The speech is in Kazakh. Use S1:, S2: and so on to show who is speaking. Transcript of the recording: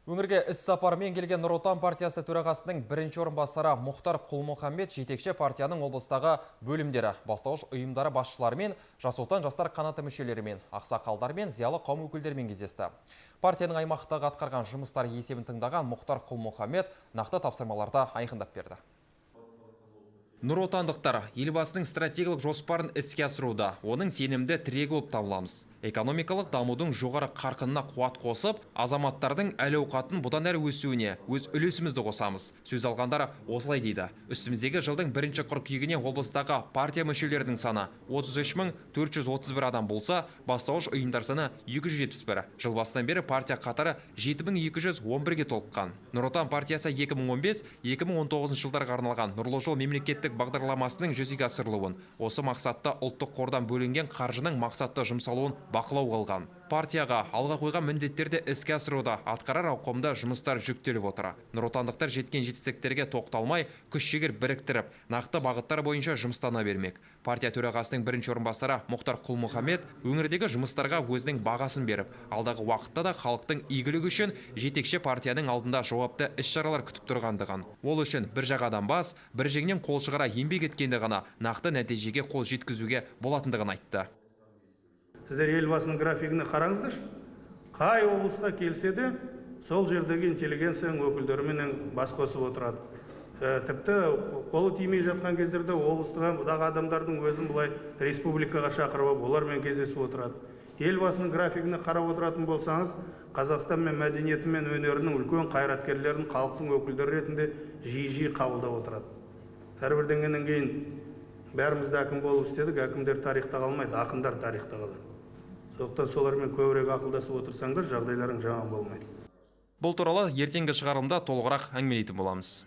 S1: Өңірге іс сапарымен келген Нұр Отан партиясы төрағасының бірінші орынбасары Мұхтар Құл-Мұхаммед жетекші партияның облыстағы бөлімдері, бастауыш ұйымдары басшыларымен, Жас Отан жастар қанаты мүшелерімен, ақсақалдармен, зиялы қауым өкілдерімен кездесті. Партияның аймақтағы атқарған жұмыстары есебін тыңдаған Мұхтар Құл-Мұхаммед нақты тапсырмаларды айқындап берді. Нұр отандықтар елбасының стратегиялық жоспарын іске асыруда, оның сенімді тірегі болып табыламыз. Экономикалық дамудың жоғары қарқынына қуат қосып, азаматтардың әл-ауқатын бұдан әрі өсуіне өз үлесімізді қосамыз. Сөз алғандар осылай дейді. Үстіміздегі жылдың 1 қыркүйегіне облыстағы партия мүшелерінің саны 33.431 адам болса, бастауыш ұйымдар саны 271. Жыл басынан бері партия қатары 7211-ге толыққан. Нұр Отан партиясы 2015-2019 жылдарға арналған Нұрлы жол мемлекеттік бағдарламасының жүзеге асырылуын, осы мақсатта ұлттық қордан бөлінген қаржының мақсатты жұмсалуын бақылау қалған. Партияға алға қойған міндеттерді іске асыруда атқарар ауқымды жұмыстар жүктеліп отыр. Нұротандықтар жеткен жетістіктерге тоқталмай, күш-жігер біріктіріп, нақты бағыттар бойынша жұмыстана бермек. Партия төрағасының бірінші орынбасары Мұхтар Құл-Мұхаммед өңірдегі жұмыстарға өзінің бағасын беріп, алдағы уақытта да халықтың игілігі үшін жетекші партияның алдында жауапты іс-шаралар күтіп тұрғандығын. Ол үшін бір жағадан бас, бір жеңнен қол шығара еңбек еткенде ғана нақты нәтижеге қол жеткізуге болатындығын айтты.
S2: Сіздер елбасының графигіне қараңыздаршы. Қай облысқа келсе де, сол жердегі интеллигенцияның өкілдерімен бас қосып отырады. Тіпті қолы тимей жатқан кездерде облыстағы адамдардың өзін бұлай республикаға шақырып, олармен кездесіп отырады. Елбасының графигіне қарап отыратын болсаңыз, Қазақстан мен мәдениеті мен өнерінің үлкен қайраткерлерін халықтың өкілдері ретінде жиі қабылдап отырады. Әрбірден кейін бәрімізді әкім болып істедік, әкімдер тарихта қалмайды, ақындар тарихта қалады. Сондықтан солармен көбірек ақылдасып отырсаңдар, жағдайларың жаман болмайды.
S1: Бұл туралы ертеңгі шығарылымда толығырақ әңгімелейтін боламыз.